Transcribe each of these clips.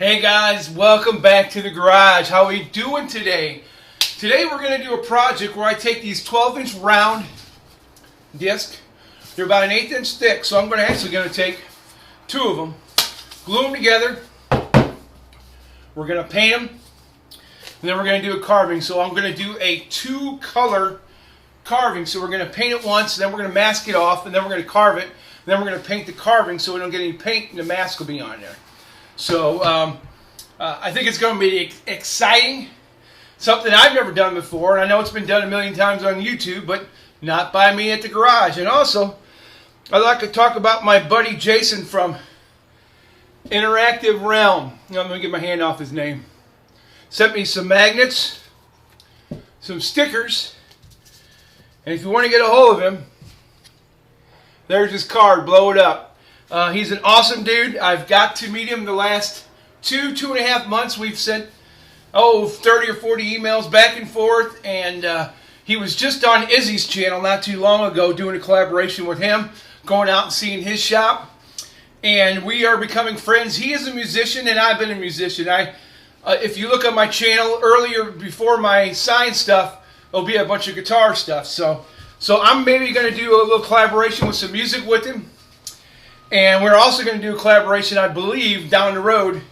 Hey guys, welcome back to the garage. How are we doing today? Today we're going to do a project where I take these 12-inch round disc. They're about an 1/8 inch thick, so I'm actually going to take two of them, glue them together. We're going to paint them, and then we're going to do a carving. So I'm going to do a 2-color carving. So we're going to paint it once, then we're going to mask it off, and then we're going to carve it. And then we're going to paint the carving so we don't get any paint, and the mask will be on there. So I think it's going to be exciting, something I've never done before, and I know it's been done a million times on YouTube, but not by me at the garage. And also, I'd like to talk about my buddy Jason from Interactive Realm. Let me get my hand off his name. Sent me some magnets, some stickers, and if you want to get a hold of him, there's his card. Blow it up. He's an awesome dude. I've got to meet him the last 2.5 months. We've sent 30 or 40 emails back and forth, and he was just on Izzy's channel not too long ago doing a collaboration with him, going out and seeing his shop, and we are becoming friends. He is a musician, and I've been a musician. If you look at my channel earlier, before my sign stuff, there'll be a bunch of guitar stuff. So I'm maybe going to do a little collaboration with some music with him. And we're also going to do a collaboration, I believe, down the road.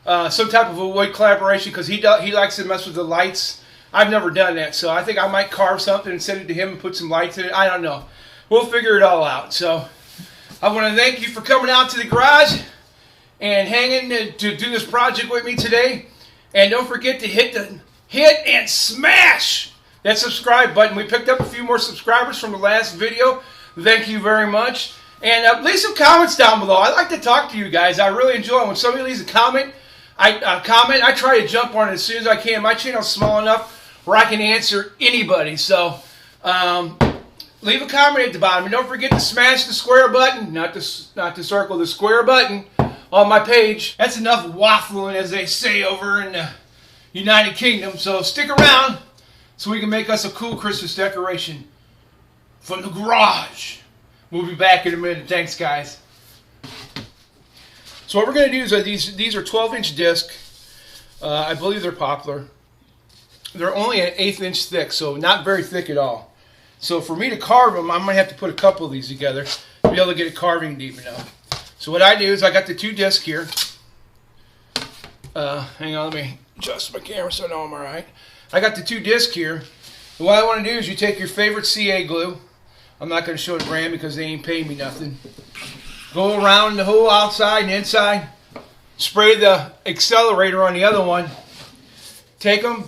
Some type of a wood collaboration, because he likes to mess with the lights. I've never done that, so I think I might carve something and send it to him and put some lights in it. I don't know. We'll figure it all out. So I want to thank you for coming out to the garage and hanging to do this project with me today. And don't forget to hit and smash that subscribe button. We picked up a few more subscribers from the last video. Thank you very much. And leave some comments down below. I like to talk to you guys. I really enjoy it. When somebody leaves a comment, I try to jump on it as soon as I can. My channel's small enough where I can answer anybody. So leave a comment at the bottom. And don't forget to smash the square button, not the circle, the square button on my page. That's enough waffling, as they say over in the United Kingdom. So stick around so we can make us a cool Christmas decoration from the garage. We'll be back in a minute. Thanks, guys. So what we're going to do is these are 12-inch disc. I believe they're poplar. They're only an 1/8 inch thick, so not very thick at all. So for me to carve them, I'm going to have to put a couple of these together to be able to get it carving deep enough. So what I do is I got the 2 discs here. Hang on, let me adjust my camera so I know I'm all right. I got the 2 discs here. And what I want to do is you take your favorite CA glue. I'm not going to show the brand because they ain't paying me nothing. Go around the whole outside and inside. Spray the accelerator on the other one. Take them,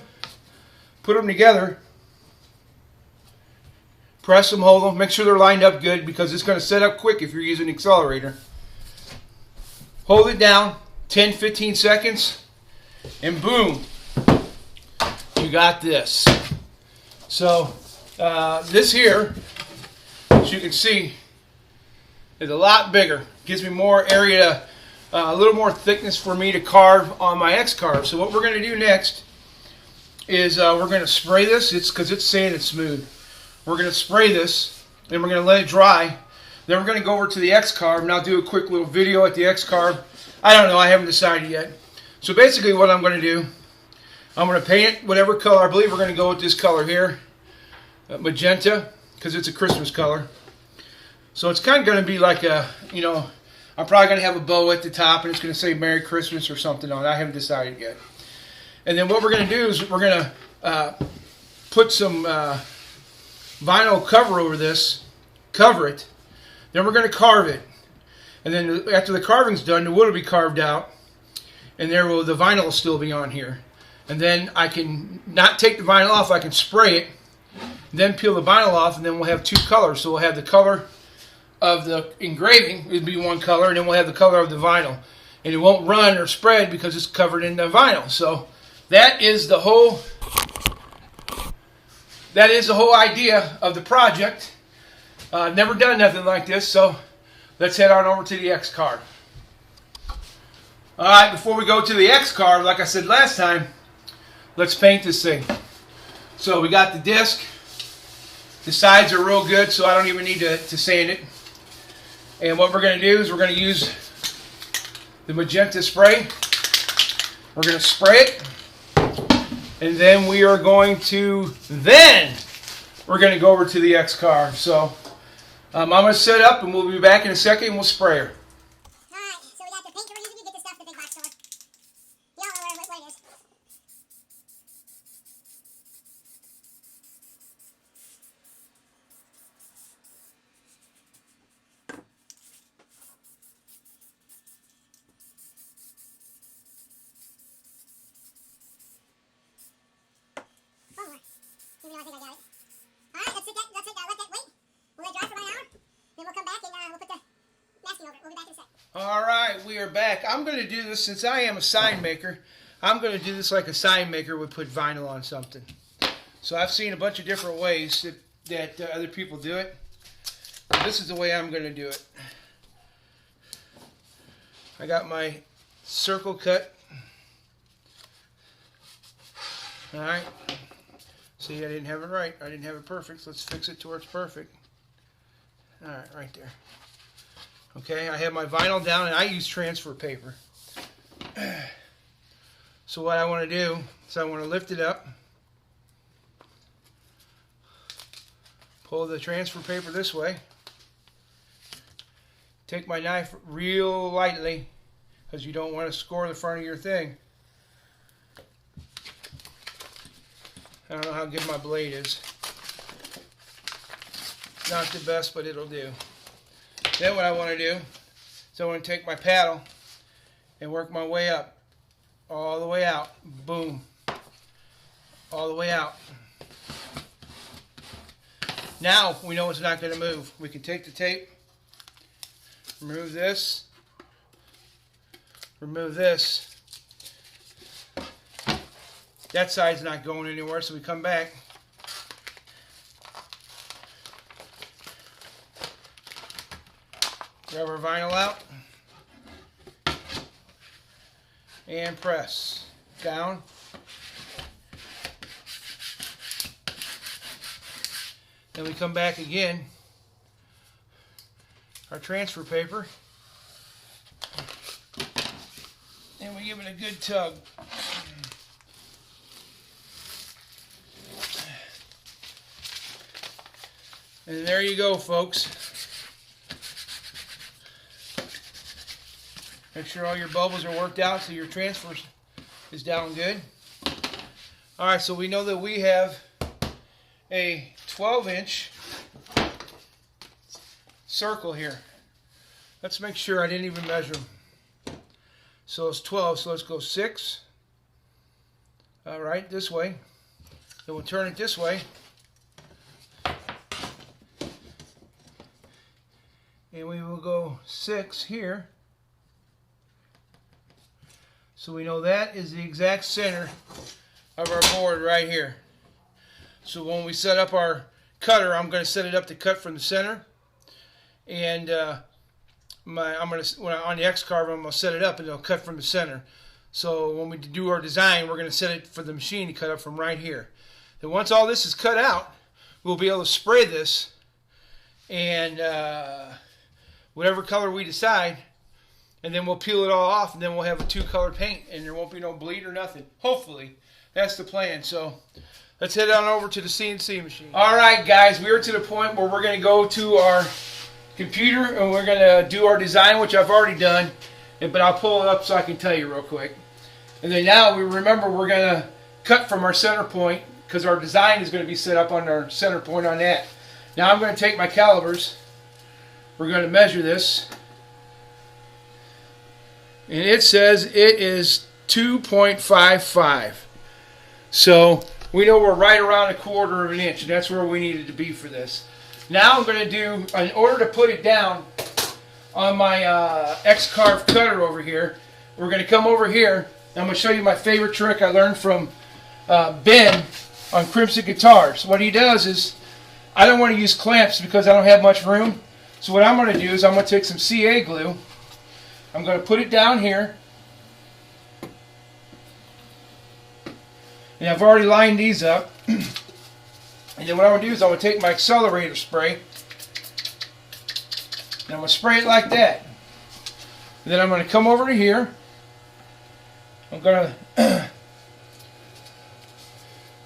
put them together. Press them, hold them. Make sure they're lined up good because it's going to set up quick if you're using an accelerator. Hold it down 10-15 seconds and boom, you got this. So this here, as you can see, is a lot bigger. Gives me more area, a little more thickness for me to carve on my X Carve. So what we're going to do next is we're going to spray this. It's because it's sanded smooth. We're going to spray this, and we're going to let it dry. Then we're going to go over to the X Carve, and I'll do a quick little video at the X Carve. I don't know. I haven't decided yet. So basically what I'm going to do, I'm going to paint it whatever color. I believe we're going to go with this color here, magenta, because it's a Christmas color. So it's kind of going to be like a, I'm probably going to have a bow at the top and it's going to say Merry Christmas or something on it. I haven't decided yet. And then what we're going to do is we're going to put some vinyl cover over this, cover it. Then we're going to carve it. And then after the carving's done, the wood will be carved out. And the vinyl will still be on here. And then I can not take the vinyl off, I can spray it. Then peel the vinyl off, and then we'll have 2 colors. So we'll have the color of the engraving, it'll be one color, and then we'll have the color of the vinyl. And it won't run or spread because it's covered in the vinyl. So that is the whole idea of the project. Never done nothing like this, so let's head on over to the X Carve. Alright, before we go to the X Carve, like I said last time, let's paint this thing. So we got the disc. The sides are real good, so I don't even need to sand it. And what we're going to do is we're going to use the magenta spray. We're going to spray it. And then we are going to, we're going to go over to the X Carve. So I'm going to set up and we'll be back in a second and we'll spray her. Alright, so we got the paint we're using. You get the stuff at the big box store. You all know what it is. One more. Even though I think I got it. Alright, let's take that, let that wait. We'll let it dry for about an hour. Then we'll come back and we'll put the masking over it. We'll be back in a sec. Alright, we are back. I'm going to do this, since I am a sign maker, I'm going to do this like a sign maker would put vinyl on something. So I've seen a bunch of different ways that other people do it. This is the way I'm going to do it. I got my circle cut. Alright. See, I didn't have it right. I didn't have it perfect. So let's fix it to where it's perfect. Alright, right there. Okay, I have my vinyl down and I use transfer paper. So what I want to do is I want to lift it up. Pull the transfer paper this way. Take my knife real lightly because you don't want to score the front of your thing. I don't know how good my blade is. Not the best, but it'll do. Then what I want to do is I want to take my paddle and work my way up. All the way out. Boom. All the way out. Now we know it's not going to move. We can take the tape, remove this, remove this. That side's not going anywhere, so we come back. Grab our vinyl out and press down. Then we come back again, our transfer paper, and we give it a good tug. And there you go, folks. Make sure all your bubbles are worked out so your transfer is down good. Alright, so we know that we have a 12-inch circle here. Let's make sure I didn't even measure them. So it's 12, so let's go 6. Alright, this way. Then we'll turn it this way. And we will go 6 here. So we know that is the exact center of our board right here. So when we set up our cutter, I'm going to set it up to cut from the center. And when on the X Carve, I'm going to set it up and it'll cut from the center. So when we do our design, we're going to set it for the machine to cut up from right here. Then once all this is cut out, we'll be able to spray this and whatever color we decide, and then we'll peel it all off, and then we'll have a 2-color paint, and there won't be no bleed or nothing. Hopefully, that's the plan. So let's head on over to the CNC machine. All right, guys, we are to the point where we're going to go to our computer, and we're going to do our design, which I've already done, but I'll pull it up so I can tell you real quick. And then now we remember we're going to cut from our center point, because our design is going to be set up on our center point on that. Now I'm going to take my calipers. We're going to measure this. And it says it is 2.55. So we know we're right around 1/4 of an inch. And that's where we needed to be for this. Now I'm going to do, in order to put it down on my X Carve cutter over here, we're going to come over here. And I'm going to show you my favorite trick I learned from Ben on Crimson Guitars. What he does is, I don't want to use clamps because I don't have much room. So what I'm going to do is I'm going to take some CA glue. I'm going to put it down here. And I've already lined these up. And then what I'm going to do is I'm going to take my accelerator spray. And I'm going to spray it like that. And then I'm going to come over to here. I'm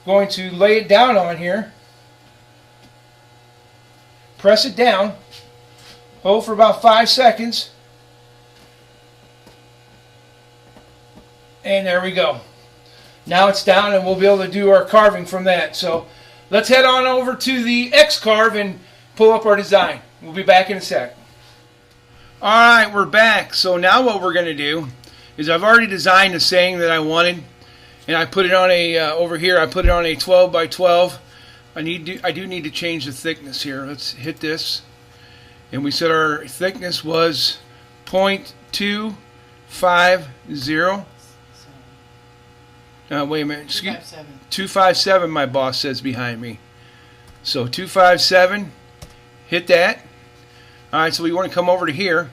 going to lay it down on here. Press it down. Hold for about 5 seconds. And there we go. Now it's down and we'll be able to do our carving from that. So let's head on over to the X Carve and pull up our design. We'll be back in a sec. Alright, we're back. So now what we're going to do is I've already designed the saying that I wanted. And I put it on a, over here, I put it on a 12 by 12. I do need to change the thickness here. Let's hit this. And we said our thickness was 0.250. Wait a minute. 257, my boss says behind me. So 257. Hit that. Alright, so we want to come over to here.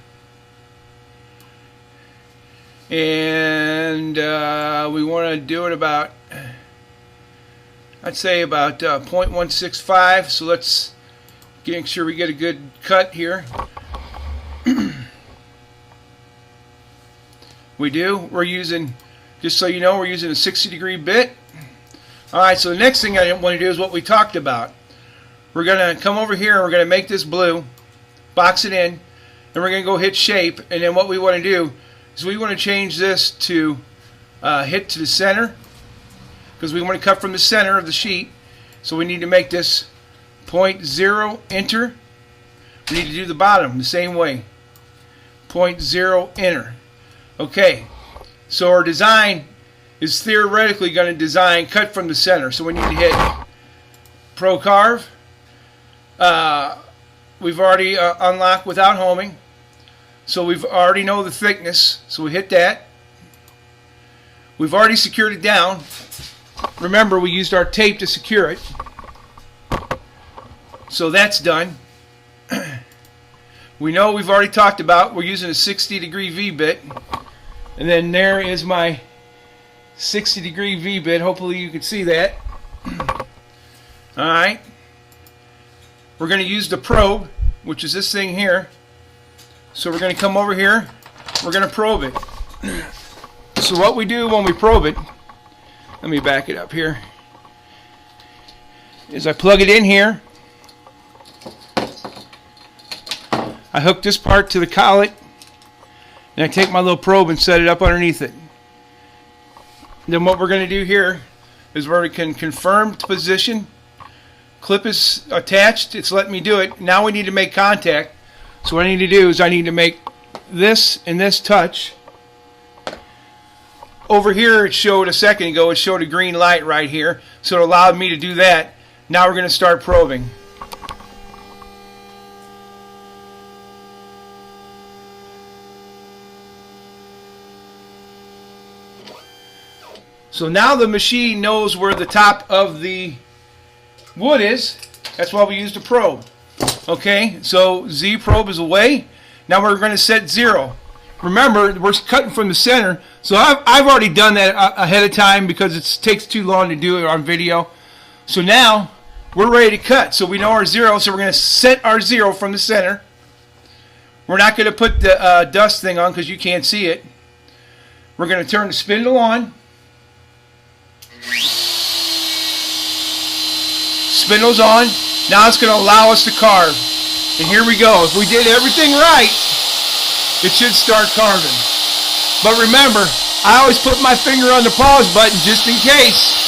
And we want to do it about, I'd say about 0.165. So let's make sure we get a good cut here. We do. We're using, just so you know, we're using a 60-degree bit. Alright, so the next thing I want to do is what we talked about. We're going to come over here and we're going to make this blue, box it in, and we're going to go hit shape. And then what we want to do is we want to change this to hit to the center, because we want to cut from the center of the sheet. So we need to make this 0.0 enter. We need to do the bottom the same way. 0.0 enter. Okay, so our design is theoretically going to design cut from the center. So we need to hit Pro Carve. We've already unlocked without homing. So we've already know the thickness. So we hit that. We've already secured it down. Remember, we used our tape to secure it. So that's done. We know we've already talked about we're using a 60-degree V-bit. And then there is my 60-degree V-bit. Hopefully you can see that. Alright. We're going to use the probe, which is this thing here. So we're going to come over here. We're going to probe it. So what we do when we probe it, let me back it up here, is I plug it in here. I hook this part to the collet, and I take my little probe and set it up underneath it. Then what we're going to do here is where we can confirm position. Clip is attached. It's letting me do it. Now we need to make contact. So what I need to do is I need to make this and this touch. Over here it showed a second ago, it showed a green light right here. So it allowed me to do that. Now we're going to start probing. So now the machine knows where the top of the wood is. That's why we used a probe. Okay, so Z probe is away. Now we're going to set 0. Remember, we're cutting from the center. So I've already done that ahead of time because it takes too long to do it on video. So now we're ready to cut. So we know our 0, so we're going to set our 0 from the center. We're not going to put the dust thing on because you can't see it. We're going to turn the spindle on. Spindle's on. Now it's going to allow us to carve. And here we go. If we did everything right, it should start carving. But remember, I always put my finger on the pause button just in case.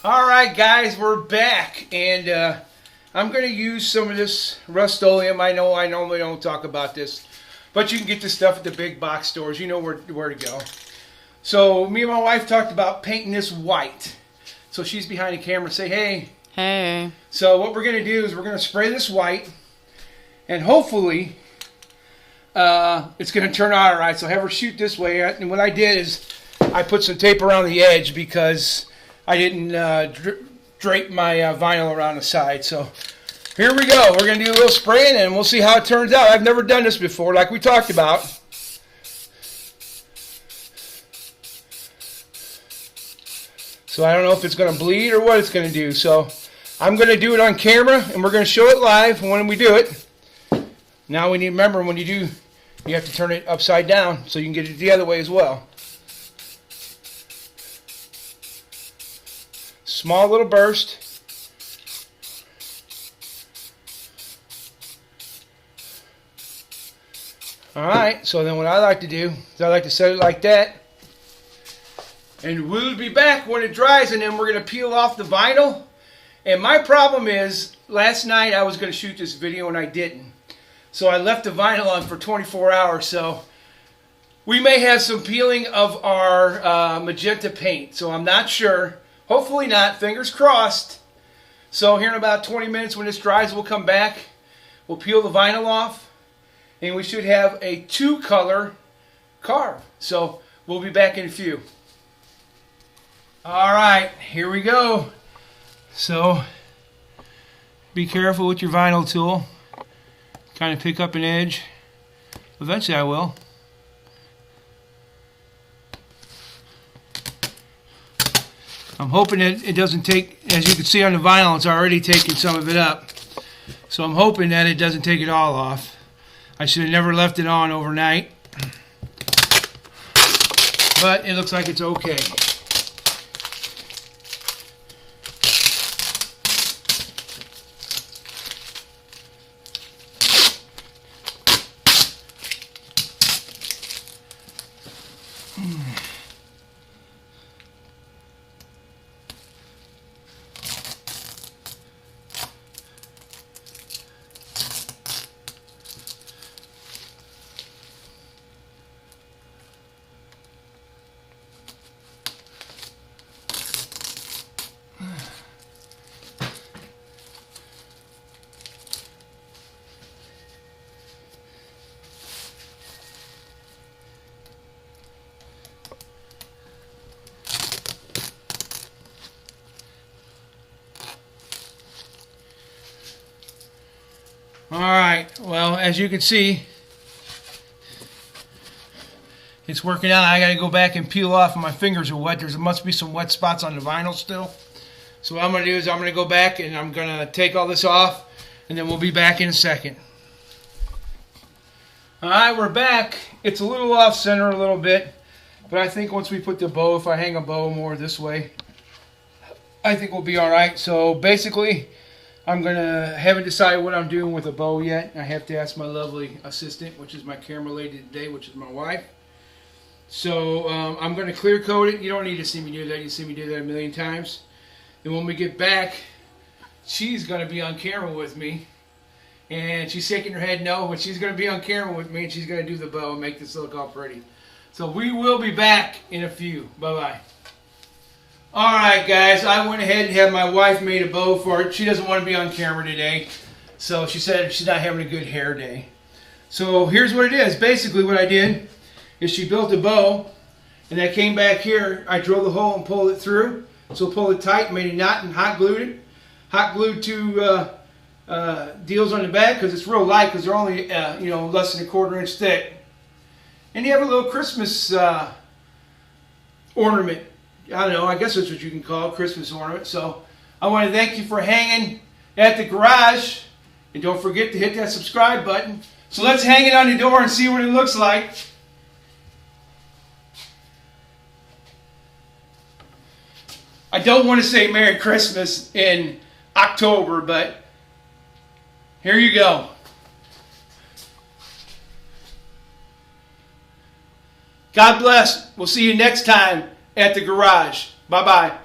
Alright guys, we're back, and I'm going to use some of this Rust-Oleum. I know I normally don't talk about this, but you can get this stuff at the big box stores. You know where to go. So me and my wife talked about painting this white. So she's behind the camera. Say hey. Hey. So what we're going to do is we're going to spray this white, and hopefully it's going to turn out all right. So have her shoot this way. And what I did is I put some tape around the edge because I didn't drape my vinyl around the side. So here we go. We're going to do a little spraying and we'll see how it turns out. I've never done this before like we talked about. So I don't know if it's going to bleed or what it's going to do. So I'm going to do it on camera and we're going to show it live when we do it. Now we need to remember when you do, you have to turn it upside down so you can get it the other way as well. Small little burst. Alright, so then what I like to do is I like to set it like that. And we'll be back when it dries, and then we're going to peel off the vinyl. And my problem is, last night I was going to shoot this video and I didn't. So I left the vinyl on for 24 hours, so we may have some peeling of our magenta paint. So I'm not sure. Hopefully not. Fingers crossed. So here in about 20 minutes when this dries, we'll come back. We'll peel the vinyl off. And we should have a 2-color carve. So we'll be back in a few. Alright, here we go. So be careful with your vinyl tool. Kind of pick up an edge. Eventually I will. I'm hoping that it doesn't take, as you can see on the vinyl, it's already taken some of it up. So I'm hoping that it doesn't take it all off. I should have never left it on overnight. But it looks like it's okay. Alright, well, as you can see, it's working out. I got to go back and peel off. My fingers are wet. There must be some wet spots on the vinyl still. So what I'm going to do is I'm going to go back and I'm going to take all this off, and then we'll be back in a second. Alright, we're back. It's a little off center a little bit, but I think once we put the bow, if I hang a bow more this way, I think we'll be alright. So basically, haven't decided what I'm doing with a bow yet. I have to ask my lovely assistant, which is my camera lady today, which is my wife. So I'm going to clear coat it. You don't need to see me do that. You see me do that a million times. And when we get back, she's going to be on camera with me. And she's shaking her head no, but she's going to be on camera with me, and she's going to do the bow and make this look all pretty. So we will be back in a few. Bye-bye. Alright guys, I went ahead and had my wife made a bow for it. She doesn't want to be on camera today. So she said she's not having a good hair day. So here's what it is. Basically what I did is she built a bow, and I came back here, I drilled a hole and pulled it through. So pulled it tight, made a knot, and hot glued it. Hot glued 2 deals on the back because it's real light because they're only less than a 1/4 inch thick. And you have a little Christmas ornament. I don't know, I guess that's what you can call a Christmas ornament. So I want to thank you for hanging at the garage. And don't forget to hit that subscribe button. So let's hang it on the door and see what it looks like. I don't want to say Merry Christmas in October, but here you go. God bless. We'll see you next time at the garage. Bye-bye.